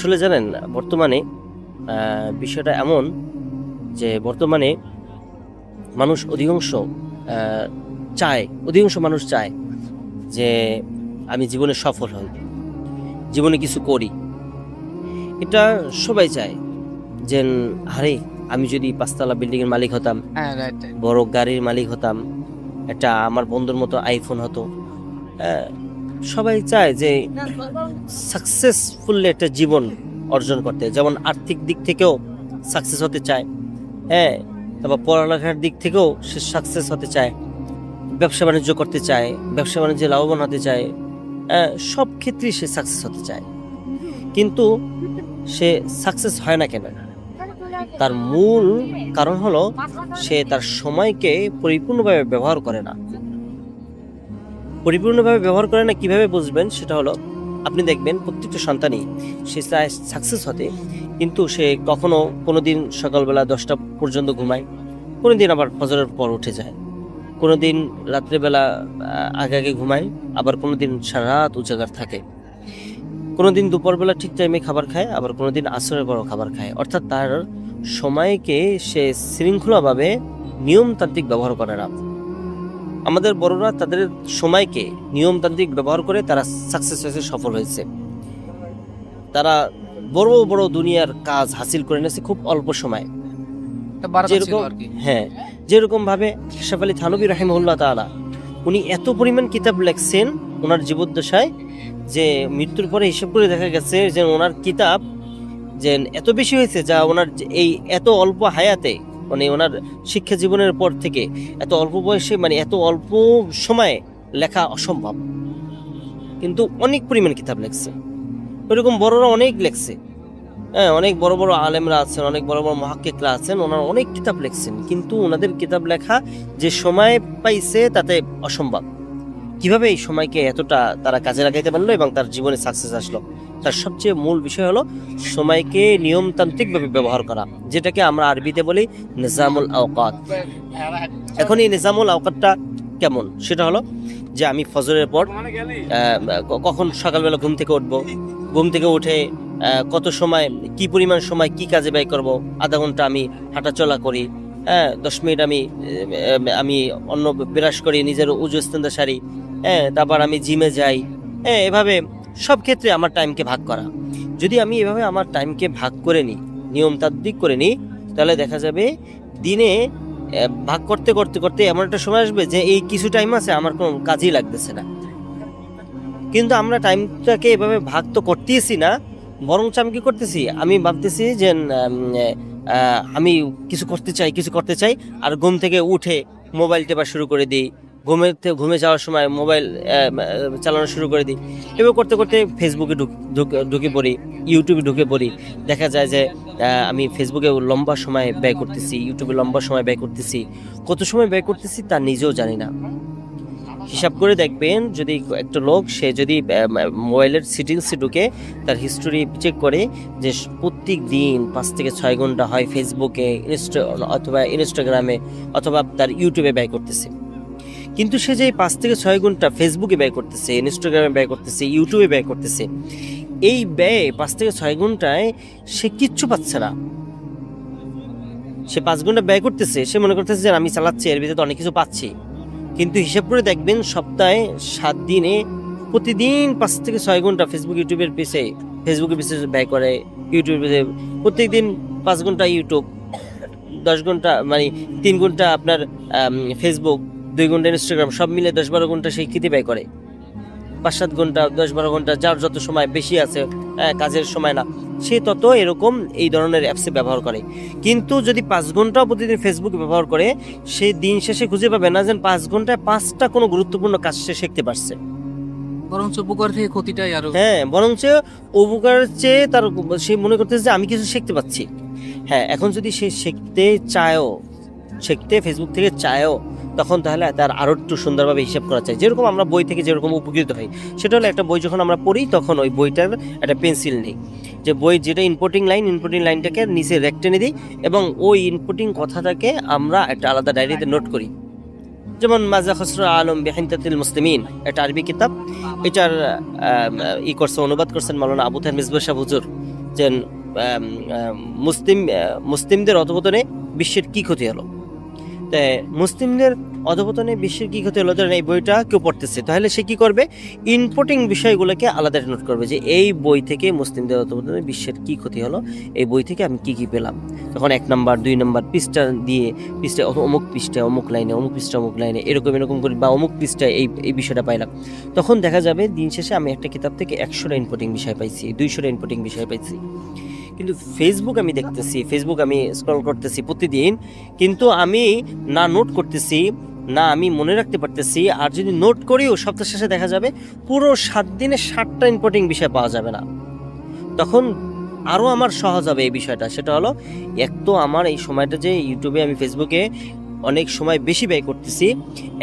আসলে জানেন বর্তমানে বিষয়টা এমন যে বর্তমানে মানুষ অধিকাংশ মানুষ চায় যে আমি জীবনে সফল হই, জীবনে কিছু করি। এটা সবাই চায় যে আরে আমি যদি 5 তলা বিল্ডিং এর মালিক হতাম, হ্যাঁ, রাইট। বড় গাড়ির মালিক হতাম, একটা আমার বন্ধুর মতো আইফোন হতো। হ্যাঁ, সবাই চায় যে সাকসেসফুল একটা জীবন অর্জন করতে, যেমন আর্থিক দিক থেকেও সাকসেস হতে চায়। হ্যাঁ, তারপর পড়ালেখার দিক থেকেও সে সাকসেস হতে চায়, ব্যবসা বাণিজ্য করতে চায়, ব্যবসা বাণিজ্যে লাভবান হতে চায়। সব ক্ষেত্রেই সে সাকসেস হতে চায়, কিন্তু সে সাকসেস হয় না কেন? তার মূল কারণ হলো সে তার সময়কে পরিপূর্ণভাবে ব্যবহার করে না। কিভাবে বুঝবেন সেটা হলো, আপনি দেখবেন প্রত্যেকটা সন্তানই সে চায় সাকসেস হতে, কিন্তু সে কখনো কোনোদিন সকালবেলা 10টা পর্যন্ত ঘুমায়, কোনোদিন আবার ফজরের পর উঠে যায়, কোনোদিন রাত্রেবেলা আগে ঘুমায়, আবার কোনোদিন সারা রাত উজাগার থাকে, কোনোদিন দুপুরবেলা ঠিক টাইমে খাবার খায়, আবার কোনোদিন আসরের পরও খাবার খায়। অর্থাৎ তার সময়কে সে শৃঙ্খলাভাবে নিয়মতান্ত্রিক ব্যবহার করে না। আমাদের বড়রা তাদের সময়কে নিয়মতান্ত্রিক ব্যবহার করে তারা সাকসেস হয়েছে, সফল হয়েছে। তারা বড় বড় দুনিয়ার কাজ হাসিল করে নিয়েছে খুব অল্প সময়। যেরকম যেরকম ভাবে আশরাফ আলী থানভী রাহিমাহুল্লাহ তাআলা, উনি এত পরিমাণ কিতাব লেখছেন ওনার জীবদ্দশায় যে মৃত্যুর পরে হিসাব করে দেখা গেছে যে ওনার কিতাব যে এত বেশি হয়েছে, যা ওনার এই এত অল্প হায়াতে, মানে ওনার শিক্ষা জীবনের পর থেকে এত অল্প বয়সে, মানে এত অল্প সময়ে লেখা অসম্ভব, কিন্তু অনেক পরিমাণ কিতাব লেখছে। ওইরকম বড়রা অনেক লেখছে। হ্যাঁ, অনেক বড় বড় আলেমরা আছেন, অনেক বড় বড় মুহাক্কিকরা আছেন, ওনারা অনেক কিতাব লিখছেন, কিন্তু ওনাদের কিতাব লেখা যে সময় পাইছে তাতে অসম্ভব। কিভাবে এই সময়কে এতটা তারা কাজে লাগাইতে পারলো এবং তার জীবনে সাকসেস আসলো? তার সবচেয়ে মূল বিষয় হলো সময়কে নিয়মতান্ত্রিকভাবে ব্যবহার করা, যেটাকে আমরা আরবিতে বলি নিজামুল আওকাত। এখন এই নিজামুল আওকাতটা কেমন? সেটা হলো যে আমি ফজরের পর কখন সকালবেলা ঘুম থেকে উঠবো, ঘুম থেকে উঠে কত সময়, কি পরিমাণ সময় কি কাজে ব্যয় করব, আধা ঘন্টা আমি হাঁটাচলা করি, 10 মিনিট আমি অন্য বিরাস করি, নিজের উজু ইস্তেঞ্জা সারি, তারপর আমি জিমে যাই। এভাবে সব ক্ষেত্রে আমার টাইমকে ভাগ করা। যদি আমি এভাবে আমার টাইমকে ভাগ করে নিই, নিয়মতান্ত্রিক করে নিই, তাহলে দেখা যাবে দিনে ভাগ করতে করতে করতে এমন একটা সময় আসবে যে এই কিছু টাইম আছে আমার কোনো কাজই লাগতেছে না। কিন্তু আমরা টাইমটাকে এভাবে ভাগ তো করতেইছি না, বরঞ্চ আমি কি করতেছি, আমি ভাবতেছি যে আমি কিছু করতে চাই, আর ঘুম থেকে উঠে মোবাইল টেপা শুরু করে দিই, ঘুমে যাওয়ার সময় মোবাইল চালানো শুরু করে দিই। এভাবে করতে করতে ফেসবুকে ঢুকে পড়ি, ইউটিউবে ঢুকে পড়ি। দেখা যায় যে আমি ফেসবুকে লম্বা সময় ব্যয় করতেছি, ইউটিউবে লম্বা সময় ব্যয় করতেছি। কত সময় ব্যয় করতেছি তা নিজেও জানি না। হিসাব করে দেখবেন, যদি একটা লোক সে যদি মোবাইলের সেটিংসে ঢুকে তার হিস্টোরি চেক করে যে প্রত্যেক দিন 5 থেকে 6 ঘন্টা হয় ফেসবুকে, অথবা ইনস্টাগ্রামে অথবা তার ইউটিউবে ব্যয় করতেছে, কিন্তু সে যে 5 থেকে 6 ঘন্টা ফেসবুকে ব্যয় করতেছে, ইনস্টাগ্রামে ব্যয় করতেছে, ইউটিউবে ব্যয় করতেছে, এই ব্যয় 5 থেকে 6 ঘন্টায় সে কিচ্ছু পাচ্ছে না। সে 5 ঘন্টা ব্যয় করতেছে, সে মনে করতেছে যে আমি চালাচ্ছি, এর ভিতরে তো অনেক কিছু পাচ্ছি, কিন্তু হিসাব করে দেখবেন সপ্তাহে 7 দিনে প্রতিদিন 5 থেকে 6 ঘন্টা ফেসবুকের পিছে ব্যয় করে। ইউটিউবের পিছে প্রত্যেকদিন 5 ঘন্টা ইউটিউব, 10 ঘন্টা মানে 3 ঘন্টা আপনার ফেসবুক, 2 ঘন্টা ইনস্টাগ্রাম, সব মিলে 10-12 ঘন্টা সেই খেতে ব্যয় করে। 5-7 ঘন্টা, 10-12 ঘন্টা, যার যত সময় বেশি আছে, কাজের সময় না, সে তত এরকম এই ধরনের অ্যাপসে ব্যবহার করে। কিন্তু যদি 5 ঘন্টাও প্রতিদিন ফেসবুক ব্যবহার করে, সে দিন শেষে খুঁজে পাবে না যে 5 ঘন্টায় 5টা কোনো গুরুত্বপূর্ণ কাজ সে শিখতে পারছে। বরঞ্চ উপকার থেকে ক্ষতিটাই আরো। বরঞ্চ উপকারের চেয়ে তার সে মনে করতেছে যে আমি কিছু শিখতে পাচ্ছি। এখন যদি সে শিখতে ফেসবুক থেকে চায়ও, তখন তাহলে তার আরো একটু সুন্দরভাবে হিসাব করা চাই। যেরকম আমরা বই থেকে যেরকম উপকৃত হই, সেটা হলো একটা বই যখন আমরা পড়ি তখন ওই বইটার একটা পেন্সিল নেই, যে বই যেটা ইনপুটিং লাইনটাকে নিচে রেখ টেনে দিই, এবং ওই ইনপুটিং কথাটাকে আমরা একটা আলাদা ডায়েরিতে নোট করি। যেমন মাজা খসরু আলম বিহিনতাতিল মুসলিমিন, একটা আরবি কিতাব, এটার অনুবাদ করছেন মাওলানা আবু তাহের মিসবাহ সাহেব হুজুর। যে মুসলিমদের অধপতনে বিশ্বের কি ক্ষতি হলো। তাই মুসলিমদের অধপতনে বিশ্বের কি ক্ষতি হলো, ধরেন এই বইটা কেউ পড়তেছে, তাহলে সে কি করবে, ইম্পোর্টিং বিষয়গুলোকে আলাদা নোট করবে যে এই বই থেকে মুসলিমদের অধপতনে বিশ্বের কি ক্ষতি হলো, এই বই থেকে আমি কি কি পেলাম। তখন 1 নাম্বার 2 নাম্বার পৃষ্ঠা দিয়ে, পৃষ্ঠা অমুক পৃষ্ঠা অমুক লাইনে, অমুক পৃষ্ঠা অমুক লাইনে, এরকম করে বা অমুক পৃষ্ঠায় এই বিষয়টা পাইলাম। তখন দেখা যাবে দিন শেষে আমি একটা কিতাব থেকে 100টা ইম্পোর্টিং বিষয় পাইছি, 200টা ইম্পোর্টিং বিষয় পাইছি। কিন্তু ফেসবুক আমি দেখতেছি, ফেসবুক আমি স্ক্রল করতেছি প্রতিদিন, কিন্তু আমি না নোট করতেছি, না আমি মনে রাখতে পারতেছি। আর যদি নোট করিও সপ্তাহ শেষে দেখা যাবে পুরো 7 দিনে 7টা ইম্পোর্টিং বিষয় পাওয়া যাবে না। তখন আরও আমার সহজ হবে এই বিষয়টা, সেটা হলো এক তো আমার এই সময়টা যে ইউটিউবে আমি ফেসবুকে অনেক সময় বেশি ব্যয় করতেছি,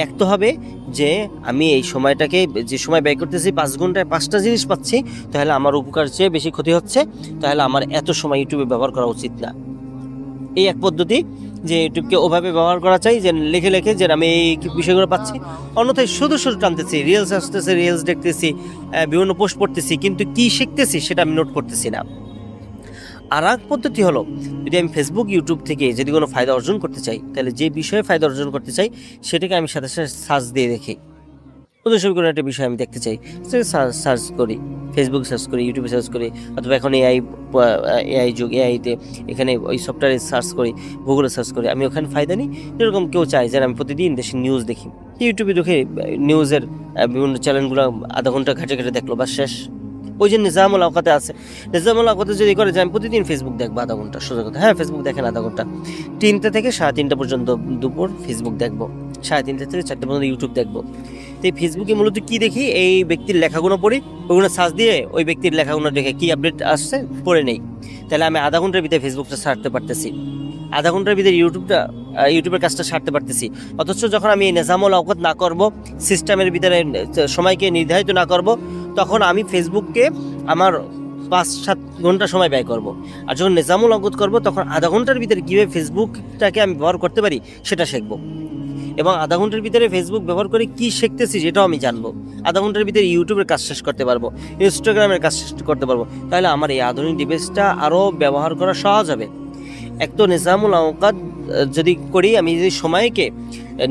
এক তো হবে যে আমি এই সময়টাকে যে সময় ব্যয় করতেছি 5 ঘন্টায় 5টা জিনিস পাচ্ছি, তাহলে আমার উপকার চেয়ে বেশি ক্ষতি হচ্ছে, তাহলে আমার এত সময় ইউটিউবে ব্যবহার করা উচিত না। এই এক পদ্ধতি যে ইউটিউবকে ওভাবে ব্যবহার করা চাই যে লিখে লিখে যে আমি এই বিষয়গুলো পাচ্ছি, অন্যথায় শুধু টানতেছি, রিলস আসতেছে, রিলস দেখতেছি, বিভিন্ন পোস্ট পড়তেছি, কিন্তু কি শিখতেছি সেটা আমি নোট করতেছি না। আর এক পদ্ধতি হলো, যদি আমি ফেসবুক ইউটিউব থেকে যদি কোনো ফায়দা অর্জন করতে চাই, তাহলে যে বিষয়ে ফায়দা অর্জন করতে চাই সেটাকে আমি সাথে সাথে সার্চ দিয়ে দেখি। উদাহরণস্বরূপ কোনো একটা বিষয় আমি দেখতে চাই, সার্চ করি, ফেসবুক সার্চ করি, ইউটিউবে সার্চ করি, অথবা এখন এআই যুগ, এআইতে এখানে ওই সফটওয়্যারে সার্চ করি, গুগলে সার্চ করি, আমি ওখানে ফায়দা নিই। যেরকম কেউ চায় যে আমি প্রতিদিন দেশের নিউজ দেখি, ইউটিউবে দেখে নিউজের বিভিন্ন চ্যানেলগুলো আধা ঘন্টা ঘাটে ঘাটে দেখলো বা শেষ। ওই যে নিজামুল আওকাতে আছে, নিজামুল আওকাতে যদি করে যে আমি প্রতিদিন ফেসবুক দেখবো আধা ঘন্টা, সোজা কথা, হ্যাঁ ফেসবুক দেখেন আধা ঘন্টা, 3টা থেকে 3:30 পর্যন্ত দুপুর ফেসবুক দেখবো, 3:30 থেকে 4টা পর্যন্ত ইউটিউব দেখবো। তো এই ফেসবুকে মূলত কি দেখি, এই ব্যক্তির লেখাগুলো পড়ি, ওইগুলো সার্চ দিয়ে ওই ব্যক্তির লেখাগুলো দেখে কি আপডেট আসছে পড়ে নেই। তাহলে আমি আধা ঘন্টার ভিতরে ফেসবুকটা ছাড়তে পারতেছি, আধা ঘন্টার ভিতরে ইউটিউবের কাজটা ছাড়তে পারতেছি। অথচ যখন আমি নিজামুল আওকাত না করব, সিস্টেমের ভিতরে সময়কে নির্ধারিত না করব, তখন আমি ফেসবুককে আমার 5-7 ঘন্টা সময় ব্যয় করব। আর যখন নিজামুল আওকাত করব, তখন আধা ঘন্টার ভিতরে কীভাবে ফেসবুকটাকে আমি ব্যবহার করতে পারি সেটা শিখব, এবং আধা ঘন্টার ভিতরে ফেসবুক ব্যবহার করে কি শিখতেছি সেটাও আমি জানবো। আধা ঘন্টার ভিতরে ইউটিউবের কাজ শেষ করতে পারবো, ইনস্টাগ্রামের কাজ শেষ করতে পারবো। তাহলে আমার এই আধুনিক ডিভাইসটা আরও ব্যবহার করা সহজ হবে। এক তো নিজামুল আওকাত যদি করি, আমি যদি সময়কে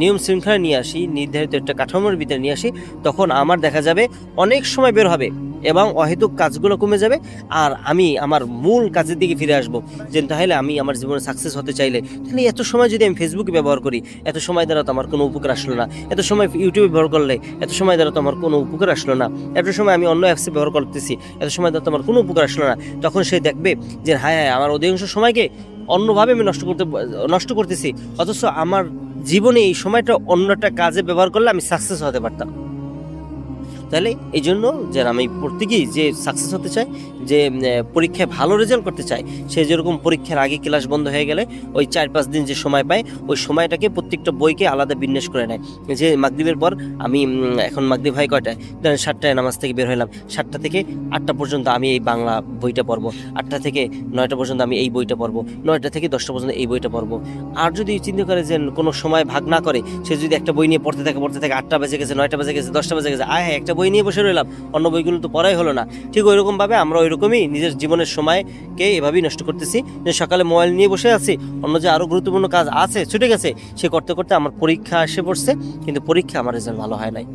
নিয়ম শৃঙ্খলা নিয়ে আসি, নির্ধারিত একটা কাঠামোর ভিতরে নিয়ে আসি, তখন আমার দেখা যাবে অনেক সময় বের হবে এবং অহেতুক কাজগুলো কমে যাবে। আর আমি আমার মূল কাজের দিকে ফিরে আসবো, যে তাহলে আমি আমার জীবনে সাকসেস হতে চাইলে তাহলে এত সময় যদি আমি ফেসবুকে ব্যবহার করি, এত সময় দ্বারা তো আমার কোনো উপকার আসলো না। এত সময় ইউটিউবে ব্যবহার করলে এত সময় দ্বারা তো আমার কোনো উপকার আসলো না। এত সময় আমি অন্য অ্যাপসে ব্যবহার করতেছি, এত সময় দ্বারা তো আমার কোনো উপকার আসলো না। তখন সে দেখবে যে হ্যাঁ আমার অধিকাংশ সময়কে অন্যভাবে আমি নষ্ট করতেছি, অথচ আমার জীবনে এই সময়টা অন্য একটা কাজে ব্যবহার করলে আমি সাকসেস হতে পারতাম। তাহলে এই জন্য যে আমি প্রত্যেকেই যে সাকসেস হতে চাই, যে পরীক্ষায় ভালো রেজাল্ট করতে চাই, সে যেরকম পরীক্ষার আগে ক্লাস বন্ধ হয়ে গেলে ওই 4-5 দিন যে সময় পায়, ওই সময়টাকে প্রত্যেকটা বইকে আলাদা বিন্যাস করে নেয়। যে মাগরিবের পর আমি এখন মাগরিব হয় কয়টায়, ধরেন 7টায় নামাজ থেকে বের হলাম, 7টা থেকে 8টা পর্যন্ত আমি এই বাংলা বইটা পড়বো, 8টা থেকে 9টা পর্যন্ত আমি এই বইটা পড়বো, 9টা থেকে 10টা পর্যন্ত এই বইটা পড়বো। আর যদি চিন্তা করে যে কোনো সময় ভাগ না করে, সে যদি একটা বই নিয়ে পড়তে থাকে 8টা বেজে গেছে, 9টা বেজে গেছে, 10টা বেজে গেছে, একটা বই নিয়ে বসে রইলাম, অন্য বইগুলো তো পড়াই হলো না। ঠিক ওইরকমভাবে আমরা ওইরকমই নিজের জীবনের সময়কে এভাবেই নষ্ট করতেছি, যে সকালে মোবাইল নিয়ে বসে আছি, অন্য যে আরও গুরুত্বপূর্ণ কাজ আছে ছুটে গেছে, সে করতে করতে আমার পরীক্ষা এসে পড়ছে, কিন্তু পরীক্ষা আমার রেজাল্ট ভালো হয় নাই।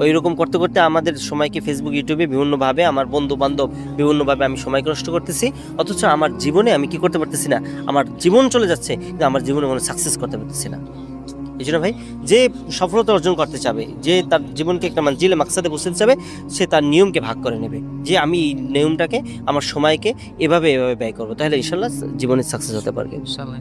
ওই রকম করতে করতে আমাদের সময়কে ফেসবুক ইউটিউবে বিভিন্নভাবে, আমার বন্ধু বান্ধব বিভিন্নভাবে আমি সময়কে নষ্ট করতেছি, অথচ আমার জীবনে আমি কি করতে পারতেছি না, আমার জীবন চলে যাচ্ছে, কিন্তু আমার জীবনে কোনো সাকসেস করতে পারতেছি না। এই জন্য ভাই, যে সফলতা অর্জন করতে চাবে, যে তার জীবনকে একটা জিলে মাকসাদে পৌঁছতে চাবে, সে তার নিয়মকে ভাগ করে নেবে, যে আমি এই নিয়মটাকে, আমার সময়কে এভাবে ব্যয় করবো, তাহলে ইনশাল্লাহ জীবনে সাকসেস হতে পারবে। ইনশাআল্লাহ।